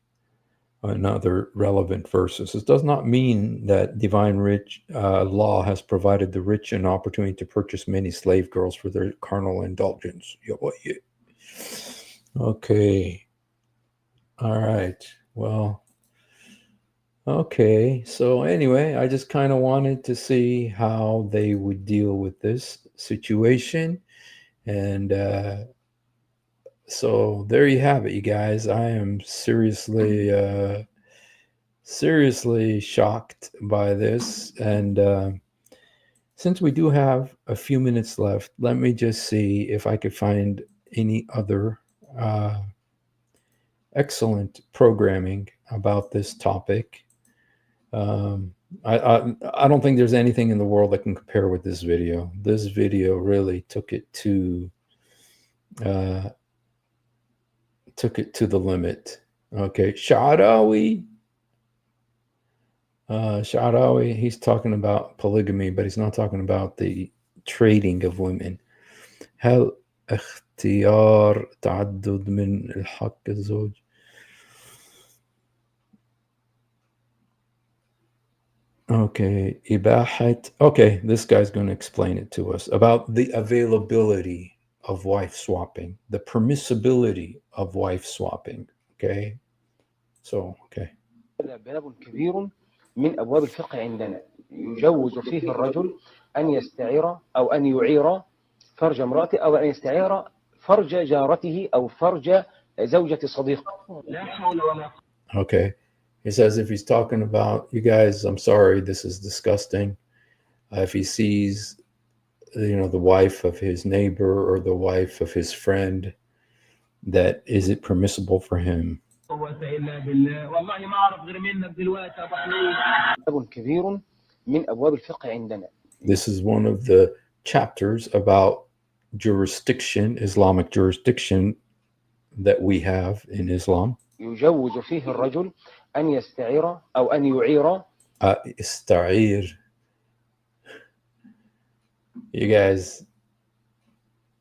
Another relevant verses. This does not mean that divine law has provided the rich an opportunity to purchase many slave girls for their carnal indulgence. Okay. All right. Well, okay. So anyway, I just kind of wanted to see how they would deal with this situation. And so there you have it, you guys. I am seriously shocked by this. And since we do have a few minutes left, let me just see if I could find any other excellent programming about this topic. I don't think there's anything in the world that can compare with this video. This video really took it to the limit. Okay, Sha'arawi, he's talking about polygamy, but he's not talking about the trading of women. هل اختيار تعدد من الحق الزوج. Okay, ibahat. Okay, this guy's going to explain it to us about the availability of wife swapping, the permissibility of wife swapping. Okay, so okay. باب كبير من أبواب الفقه عندنا يجوز فيه الرجل أن يستعير أو أن يعير فرج امرأته أو أن يستعير فرج جارته أو فرج زوجة صديقه. لا حول ولا قوة. Okay. He says if he's talking about, you guys, I'm sorry, this is disgusting. If he sees, the wife of his neighbor or the wife of his friend, that is it permissible for him قوة إلا بالله والله ما أعرف غير منك دلوقتي يا أبو حميد. باب كبير من أبواب الفقه عندنا. This is one of the chapters about jurisdiction, Islamic jurisdiction that we have in Islam. يجوز فيه الرجل أن يستعير أو أن يعير. استعير. You guys,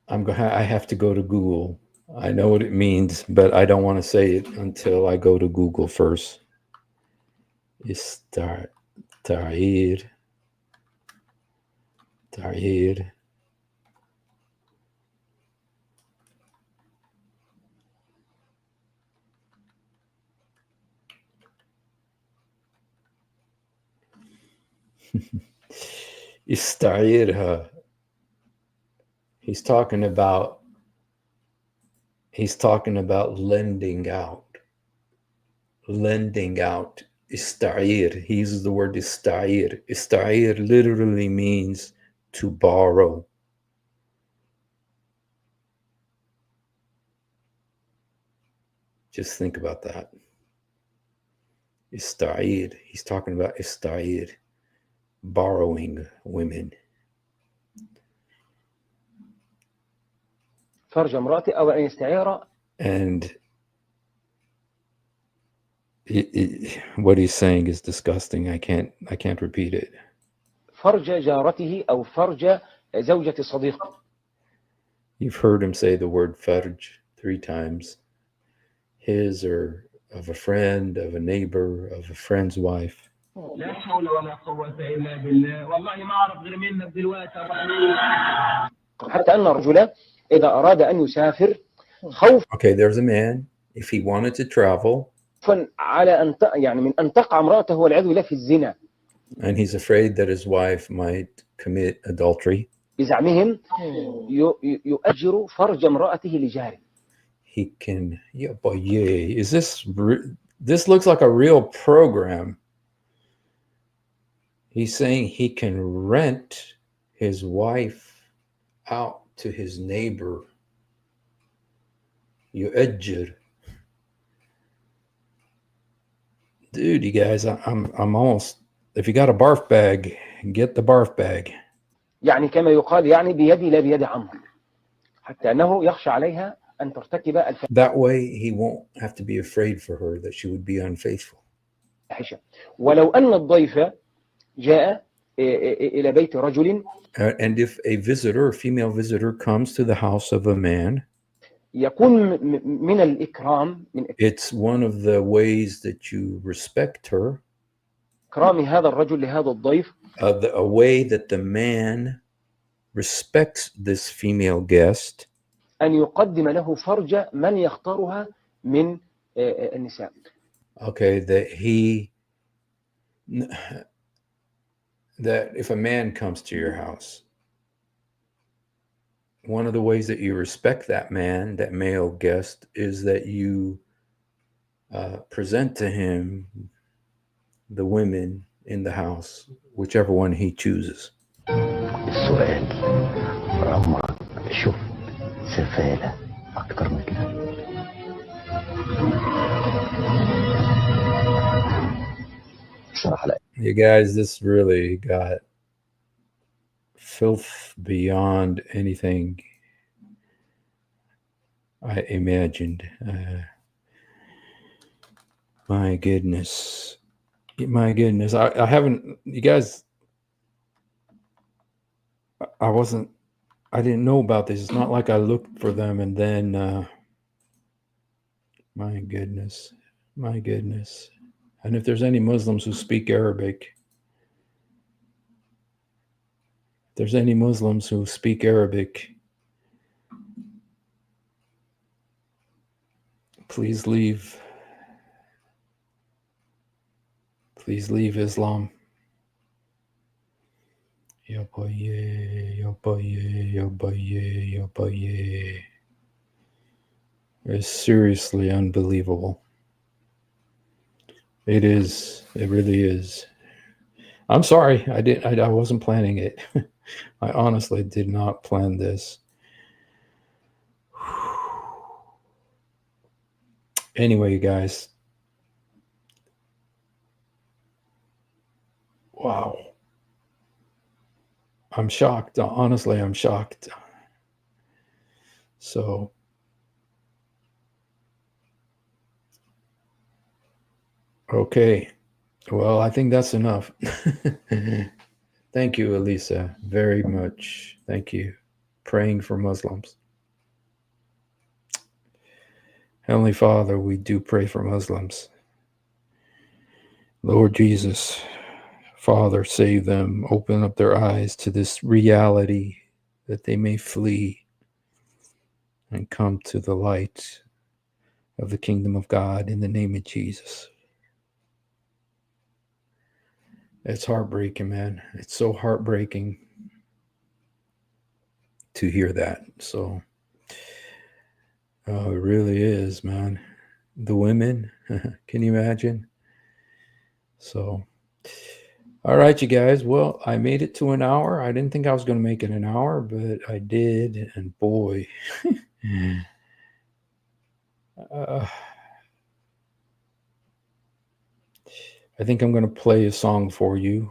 I have to go to Google. I know what it means, but I don't want to say it until I go to Google first. Ista'ir. Ta'ir. Ista'irha. He's talking about lending out. Lending out. Ista'ir. He uses the word ista'ir. Ista'ir literally means to borrow. Just think about that. Ista'ir. He's talking about ista'ir. Borrowing women. فرج امرأتي أو أن يستعير. And what he's saying is disgusting. I can't repeat it. فرج جارته أو فرج زوجة صديقه. You've heard him say the word farj 3 times. His or of a friend, of a neighbor, of a friend's wife. لا حول ولا قوة إلا بالله والله ما أعرف غير منك دلوقتي يا أبو حميد. حتى أن الرجل إذا أراد أن يسافر خوف. Okay, there's a man, if he wanted to travel, على أن يعني من أن تقع امرأته والعياذ بالله في الزنا. And he's afraid that his wife might commit adultery. بزعمهم يؤجر فرج امرأته لجاره. He can, yeah, boy, yeah. Is this looks like a real program. He's saying he can rent his wife out to his neighbor. يؤجر. Dude, you guys, I'm almost, if you got a barf bag, get the barf bag. يعني كما يقال يعني بيدي لا بيد عمرو حتى أنه يخشى عليها أن ترتكب الفاحشة. That way he won't have to be afraid for her that she would be unfaithful. ولو أن الضيف جاء إلى بيت رجل. And if a visitor, a female visitor, comes to the house of a man, يكون من الإكرام. It's one of the ways that you respect her. إكرام هذا الرجل لهذا الضيف. A way that the man respects this female guest. أن يقدم له فرج من يختارها من النساء. Okay, that if a man comes to your house, one of the ways that you respect that man, that male guest, is that you present to him the women in the house, whichever one he chooses. السؤال عمرك شفت سفالة أكتر من كده؟ بصراحة لا. You guys, this really got filth beyond anything I imagined. My goodness. I haven't, you guys, I didn't know about this. It's not like I looked for them and then, my goodness. And if there's any Muslims who speak Arabic, please leave Islam. Yo boye. It's seriously unbelievable. It is. It really is. I'm sorry. I wasn't planning it. I honestly did not plan this. Anyway, you guys. Wow. I'm shocked. Honestly, I'm shocked. So, okay. Well, I think that's enough. Thank you, Elisa, very much. Thank you. Praying for Muslims. Heavenly Father, we do pray for Muslims. Lord Jesus, Father, save them. Open up their eyes to this reality that they may flee and come to the light of the kingdom of God in the name of Jesus. It's heartbreaking, man. It's so heartbreaking to hear that. So it really is, man. The women, can you imagine? So, all right, you guys. Well, I made it to an hour. I didn't think I was going to make it an hour, but I did. And boy, I think I'm going to play a song for you.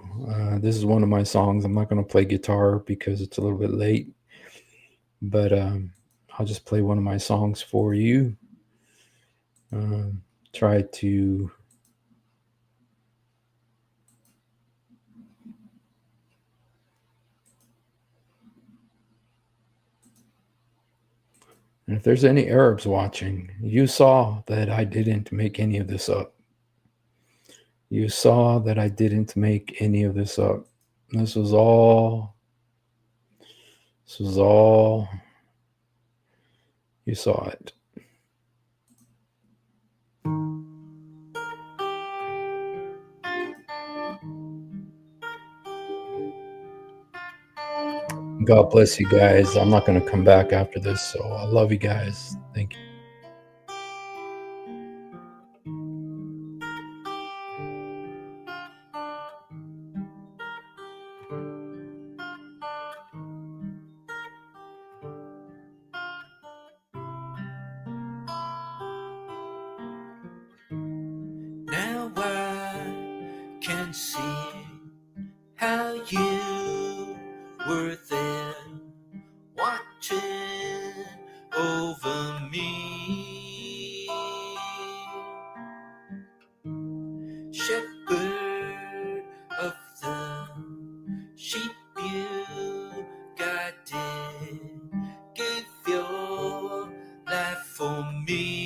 This is one of my songs. I'm not going to play guitar because it's a little bit late, but I'll just play one of my songs for you. Try to and if there's any Arabs watching, you saw that I didn't make any of this up. You saw that I didn't make any of this up. This was all, you saw it. God bless you guys. I'm not going to come back after this, so I love you guys. Thank you. Now I can see how you were there watching over me, shepherd of the sheep you guided, gave your life for me.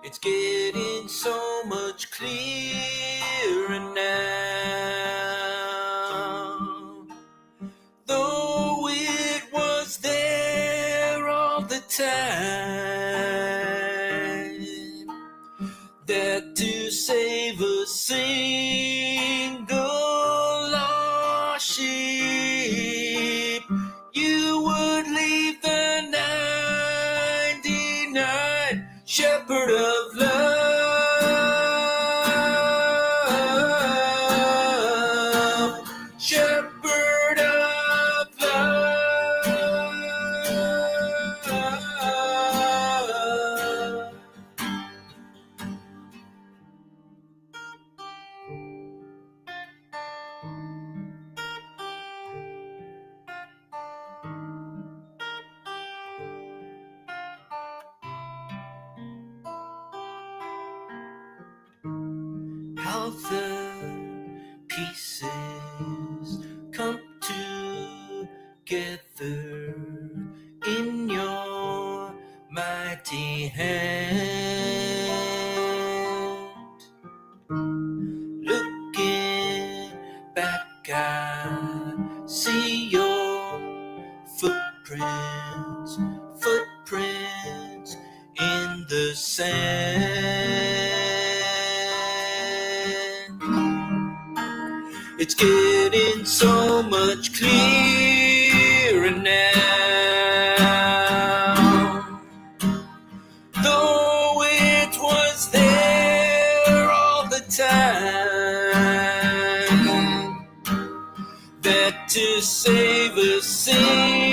It's getting so much clearer now, though it was there all the time, that to save a single lost sheep, you would leave the 99, shepherd of love, shepherd of love. How the pieces come together in your mighty hand. Looking back, I see your footprints in the sand. It's getting so much clearer now, though it was there all the time, that to save a single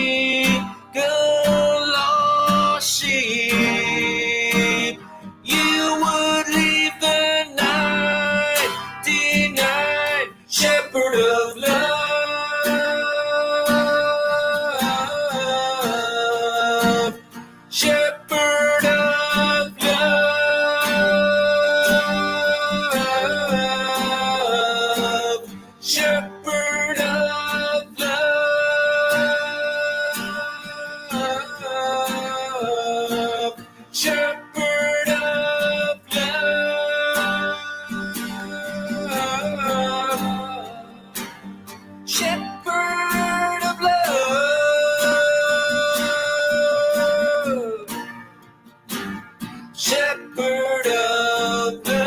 the